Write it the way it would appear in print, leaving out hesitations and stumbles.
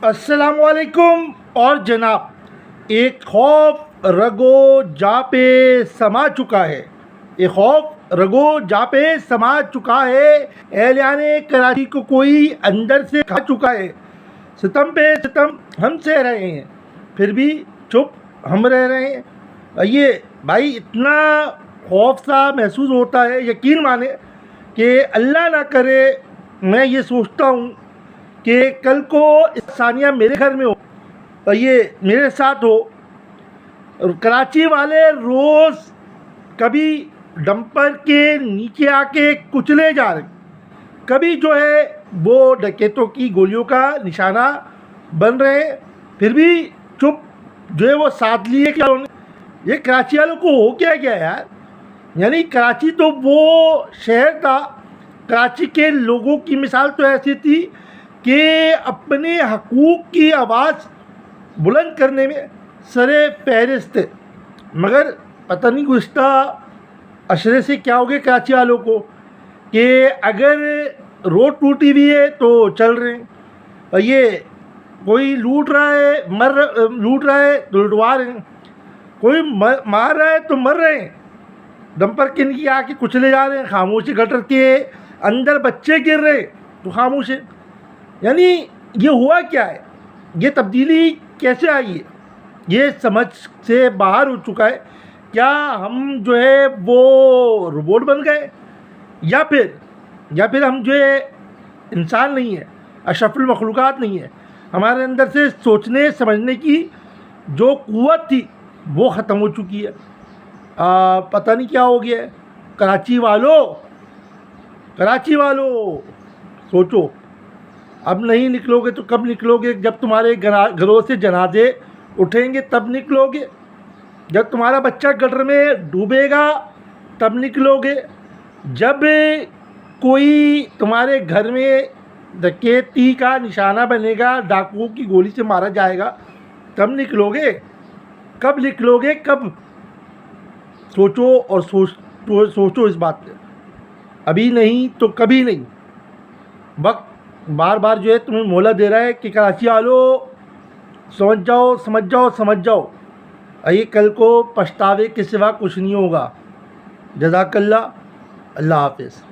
अस्सलामुअलैकुम। और जनाब, एक खौफ रगो जा पे समा चुका है। एक खौफ रगो जा पे समा चुका है। एहलियाने कराची को कोई अंदर से खा चुका है। सितम पे सितम हम सह रहे हैं, फिर भी चुप हम रह रहे हैं। ये भाई इतना खौफ सा महसूस होता है। यकीन माने कि अल्लाह ना करे, मैं ये सोचता हूँ कि कल को सानिया मेरे घर में हो और ये मेरे साथ हो। कराची वाले रोज़ कभी डंपर के नीचे आके कुचले जा रहे, कभी जो है वो डकैतों की गोलियों का निशाना बन रहे हैं, फिर भी चुप जो है वो साथ लिए। क्या ये कराची वालों को हो क्या गया यार? यानी कराची तो वो शहर था, कराची के लोगों की मिसाल तो ऐसी थी कि अपने हकूक़ की आवाज़ बुलंद करने में सरे फहरिस्त थे। मगर पता नहीं गुज़श्ता अशरे से क्या हो गया कराची वालों को कि अगर रोड टूटी हुई है तो चल रहे हैं, और ये कोई लूट रहा है लूट रहा है तो लुटवा रहे हैं, कोई मार रहा है तो मर रहे हैं, डंपर के नीचे आके कुचले जा रहे हैं, खामोशी गटर के अंदर बच्चे गिर रहे तो खामोश है। यानी ये हुआ क्या है? ये तब्दीली कैसे आई है? ये समझ से बाहर हो चुका है। क्या हम जो है वो रोबोट बन गए, या फिर हम जो है इंसान नहीं है, अशरफुल मखलूक़ात नहीं है? हमारे अंदर से सोचने समझने की जो क़ुव्वत थी वो ख़त्म हो चुकी है। पता नहीं क्या हो गया है। कराची वालों सोचो, अब नहीं निकलोगे तो कब निकलोगे? जब तुम्हारे घरों से जनाजे उठेंगे तब निकलोगे, जब तुम्हारा बच्चा गटर में डूबेगा तब निकलोगे, जब कोई तुम्हारे घर में डकैती का निशाना बनेगा, डाकुओं की गोली से मारा जाएगा, तब निकलोगे। कब निकलोगे? कब? सोचो और सोचो इस बात पे। अभी नहीं तो कभी नहीं। वक्त बार बार जो है तुम्हें मोहलत दे रहा है कि कराची वालों समझ जाओ। ये कल को पछतावे के सिवा कुछ नहीं होगा। जज़ाकल्लाह। अल्लाह हाफ़िज़।